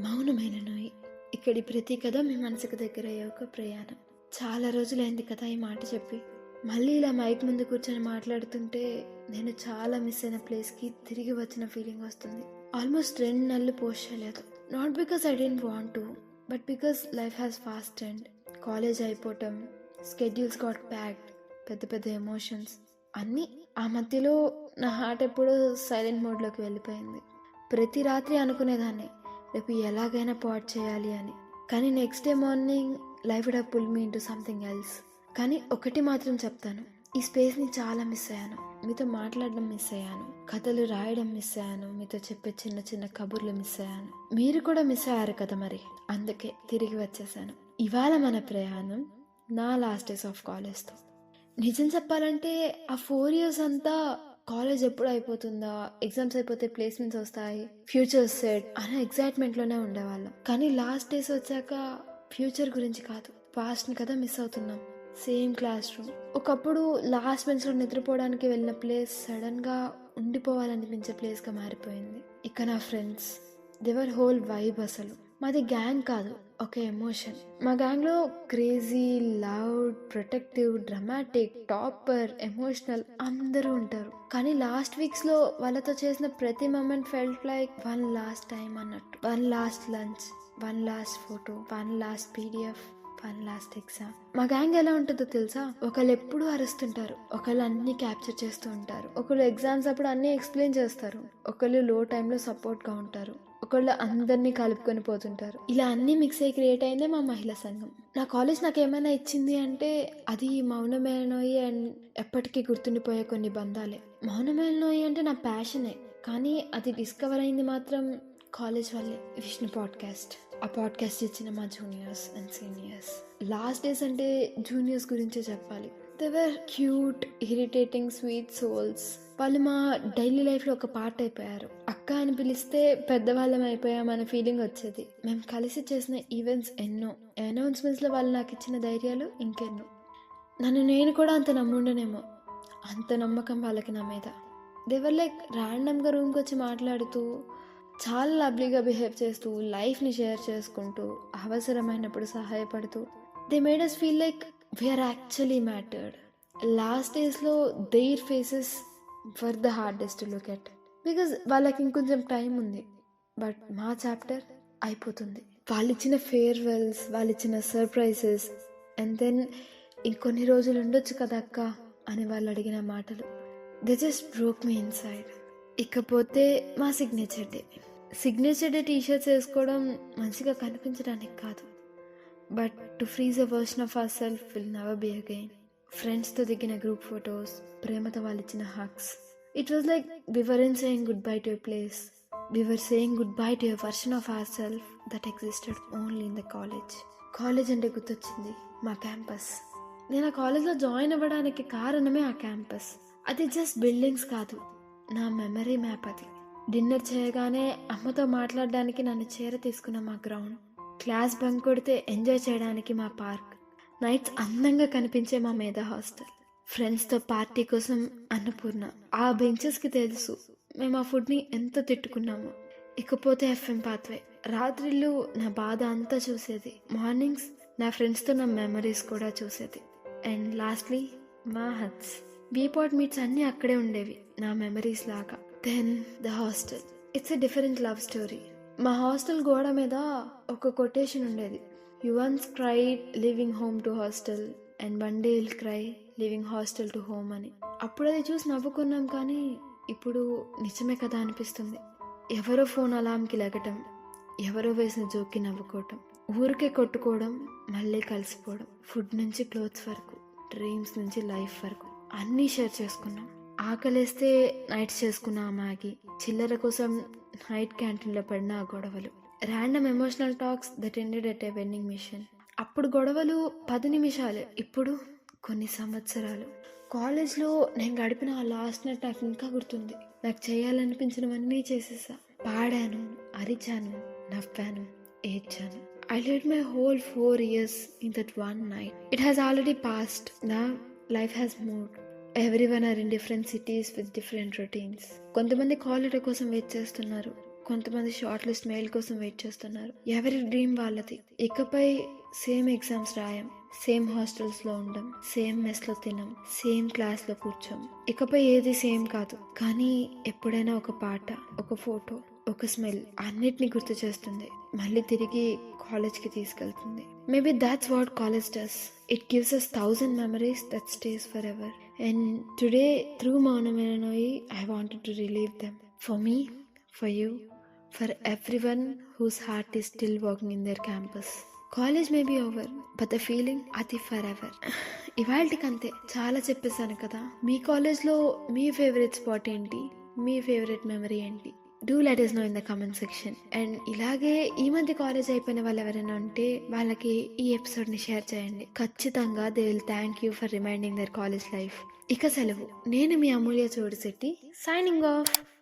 మౌనమైన నోయి. ఇక్కడి ప్రతి కథ మీ మనసుకు దగ్గరయ్యే ఒక ప్రయాణం. చాలా రోజులైంది కదా ఈ మాట చెప్పి. మళ్ళీ ఇలా మైక్ ముందు కూర్చొని మాట్లాడుతుంటే నేను చాలా మిస్ అయిన ప్లేస్కి తిరిగి వచ్చిన ఫీలింగ్ వస్తుంది. ఆల్మోస్ట్ 2 నెలలు పోస్ట్ చేయలేదు. Not because I didn't want to, but because life has fast end. College అయిపోవటం, స్కెడ్యూల్స్ గాట్ ప్యాక్డ్, పెద్ద పెద్ద ఎమోషన్స్ అన్నీ. ఆ మధ్యలో నా హార్ట్ ఎప్పుడో సైలెంట్ మోడ్లోకి వెళ్ళిపోయింది. ప్రతి రాత్రి అనుకునేదాన్ని రేపు ఎలాగైనా పాట్ చేయాలి అని. కానీ next day morning life would have pull me into something else. కానీ ఒకటి మాత్రం చెప్తాను, ఈ స్పేస్ని చాలా మిస్ అయ్యాను. మీతో మాట్లాడడం మిస్ అయ్యాను, కథలు రాయడం మిస్ అయ్యాను, మీతో చెప్పే చిన్న చిన్న కబుర్లు మిస్ అయ్యాను. మీరు కూడా మిస్ అయ్యారు కదా మరి, అందుకే తిరిగి వచ్చేసాను. ఇవాళ మన ప్రయాణం నా లాస్ట్ డేస్ ఆఫ్ కాలేజ్తో. నిజం చెప్పాలంటే ఆ 4 years అంతా కాలేజ్ ఎప్పుడు అయిపోతుందా, ఎగ్జామ్స్ అయిపోతే ప్లేస్మెంట్స్ వస్తాయి, ఫ్యూచర్ సెట్ అనే ఎగ్జైట్మెంట్లోనే ఉండేవాళ్ళం. కానీ లాస్ట్ డేస్ వచ్చాక ఫ్యూచర్ గురించి కాదు, పాస్ట్ని కదా మిస్ అవుతున్నాం. సేమ్ క్లాస్ రూమ్, ఒకప్పుడు లాస్ట్ బెంచ్లో నిద్రపోవడానికి వెళ్ళిన ప్లేస్ సడన్గా ఉండిపోవాలనిపించే ప్లేస్గా మారిపోయింది. ఇక నా ఫ్రెండ్స్, దేవర్ హోల్ వైబ్. అసలు మాది గ్యాంగ్ కాదు, ఒక ఎమోషన్. మా గ్యాంగ్లో crazy, loud, protective, dramatic, topper, emotional అందరూ ఉంటారు. కానీ లాస్ట్ వీక్స్లో వాళ్ళతో చేసిన ప్రతి moment felt like one last time అన్నట్టు. One last lunch, one last photo, one last PDF, one last exam. మా గ్యాంగ్ ఎలా ఉంటుందో తెలుసా? ఒకళ్ళు ఎప్పుడూ అరుస్తుంటారు, ఒకళ్ళు అన్ని క్యాప్చర్ చేస్తూ ఉంటారు, ఒకళ్ళు ఎగ్జామ్స్ అప్పుడు అన్ని ఎక్స్ప్లెయిన్ చేస్తారు, ఒకళ్ళు లో టైంలో సపోర్ట్గా ఉంటారు, ఒకళ్ళు అందరినీ కలుపుకొని పోతుంటారు. ఇలా అన్ని మిక్స్ అయ్యి క్రియేట్ అయిందే మా మహిళా సంఘం. నా కాలేజ్ నాకు ఏమైనా ఇచ్చింది అంటే అది మౌనమైన నోయి అండ్ ఎప్పటికీ గుర్తుండిపోయే కొన్ని బంధాలే. మౌనమైన నోయి అంటే నా ప్యాషనే, కానీ అది డిస్కవర్ అయింది మాత్రం కాలేజ్ వల్లే. విష్ణు పాడ్కాస్ట్, ఆ పాడ్కాస్ట్ ఇచ్చిన మా juniors and seniors. Last days అంటే జూనియర్స్ గురించే చెప్పాలి. They were cute, irritating, sweet souls. వాళ్ళు మా డైలీ లైఫ్లో ఒక పార్ట్ అయిపోయారు. అక్క అని పిలిస్తే పెద్దవాళ్ళం అయిపోయామనే ఫీలింగ్ వచ్చేది. మేము కలిసి చేసిన ఈవెంట్స్ ఎన్నో, అనౌన్స్మెంట్స్లో వాళ్ళు నాకు ఇచ్చిన ధైర్యాలు ఇంకెన్నో. నన్ను నేను కూడా అంత నమ్ముండనేమో, అంత నమ్మకం వాళ్ళకి నా మీద. దేవర్ లైక్ ర్యాండమ్గా రూమ్కి వచ్చి మాట్లాడుతూ, చాలా లవ్లీగా బిహేవ్ చేస్తూ, లైఫ్ని షేర్ చేసుకుంటూ, అవసరమైనప్పుడు సహాయపడుతూ. They made us feel like we're actually mattered. Last డేస్లో their faces were the hardest to look at. Because వాళ్ళకి ఇంకొంచెం టైం ఉంది, బట్ మా చాప్టర్ అయిపోతుంది. వాళ్ళు ఇచ్చిన ఫేర్వెల్స్, వాళ్ళు ఇచ్చిన సర్ప్రైజెస్, అండ్ దెన్ ఇంకొన్ని రోజులు ఉండొచ్చు కదా అక్క అని వాళ్ళు అడిగిన మాటలు, they just broke me inside. ఇకపోతే మా సిగ్నేచర్ డే టీషర్ట్స్ వేసుకోవడం మంచిగా కనిపించడానికి కాదు, but to freeze a version of our self will never be again. ఫ్రెండ్స్తో దిగిన గ్రూప్ ఫొటోస్, ప్రేమతో వాళ్ళు ఇచ్చిన hugs. It was like we weren't saying good bye to a place, we were saying good bye to a version of our self that existed only in the college. College అంటే గుర్తొచ్చింది మా campus. నేను ఆ కాలేజ్లో join అవ్వడానికి కారణమే ఆ campus. అది జస్ట్ బిల్డింగ్స్ కాదు, నా మెమరీ మ్యాప్ అది. డిన్నర్ చేయగానే అమ్మతో మాట్లాడడానికి నన్ను చేర తీసుకున్న మా గ్రౌండ్, క్లాస్ బంక్ కొడితే ఎంజాయ్ చేయడానికి మా పార్క్, నైట్స్ అందంగా కనిపించే మా మేధా హాస్టల్, ఫ్రెండ్స్తో పార్టీ కోసం అన్నపూర్ణ. ఆ బెంచెస్కి తెలుసు మేము ఆ ఫుడ్ని ఎంత తిట్టుకున్నాము. ఇకపోతే ఎఫ్ఎం పాత్వే, రాత్రిళ్ళు నా బాధ అంతా చూసేది, మార్నింగ్స్ నా ఫ్రెండ్స్తో నా మెమరీస్ కూడా చూసేది. అండ్ లాస్ట్లీ మా హట్స్, బీపాట్ మీట్స్ అన్నీ అక్కడే ఉండేవి నా మెమరీస్ లాగా. Then the hostel, it's a different love story. మా హాస్టల్ గోడ మీద ఒక కొటేషన్ ఉండేది, you once cried leaving home to hostel and one day will cry leaving hostel to home అని. అప్పుడు అది చూసి నవ్వుకున్నాం, కానీ ఇప్పుడు నిజమే కదా అనిపిస్తుంది. ఎవరో ఫోన్ అలాంకి లెగటం, ఎవరో వేసిన జోక్కి నవ్వుకోవటం, ఊరికే కొట్టుకోవడం, మళ్ళీ కలిసిపోవడం, ఫుడ్ నుంచి క్లోత్స్ వరకు, డ్రీమ్స్ నుంచి లైఫ్ వరకు అన్నీ షేర్ చేసుకున్నాం. ఆకలేస్తే నైట్స్ చేసుకున్న మ్యాగీ, చిల్లర కోసం నైట్ క్యాంటీన్లో పడిన ఆ గొడవలు, random emotional talks that ended at a vending machine. అప్పుడు గొడవలు 10 నిమిషాలు, ఇప్పుడు కొన్ని సంవత్సరాలు. కాలేజ్లో నేను గడిపిన ఆ లాస్ట్ నైట్ నాకు ఇంకా గుర్తుంది. నాకు చేయాలనిపించినవన్నీ చేసేసా. పాడాను, అరిచాను, నవ్వాను, ఏడ్చాను. I lived my whole 4 years in that one night. It has already passed. Now life has moved. Everyone are in different cities with different routines. కొంతమంది కాల్ లెటర్ కోసం వెయిట్ చేస్తున్నారు, కొంతమంది షార్ట్ లిస్ట్ మెయిల్ కోసం wait చేస్తున్నారు. ఎవరి dream వాళ్ళది. ఇకపై same exams రాయం, same హాస్టల్స్లో ఉండం, సేమ్ మెస్లో తినం, సేమ్ క్లాస్లో కూర్చోం. ఇకపై ఏది సేమ్ కాదు. కానీ ఎప్పుడైనా ఒక పాట, ఒక ఫోటో, ఒక స్మెల్ అన్నిటిని గుర్తు చేస్తుంది. మళ్ళీ తిరిగి కాలేజ్కి తీసుకెళ్తుంది. Maybe that's what college does. It gives us 1000 memories that stays forever. And today, through Maunamena Noi, I wanted to relive them. For me, for you, for everyone whose heart is still walking in their campus. College may be over, but the feeling అది forever. ఇవాళకి అంతే, చాలా చెప్పేశాను కదా. మీ కాలేజ్లో మీ favourite spot ఏంటి, మీ favourite memory ఏంటి? Do let us know in the comment section. And ఇలాగే ఈ మధ్య కాలేజ్ అయిపోయిన వాళ్ళు ఎవరైనా ఉంటే వాళ్ళకి ఈ ఎపిసోడ్ని షేర్ చేయండి. ఖచ్చితంగా they will thank you for reminding their college life. ఇక సెలవు. నేను మీ అమూల్య చోడిశెట్టి, సైనింగ్ ఆఫ్.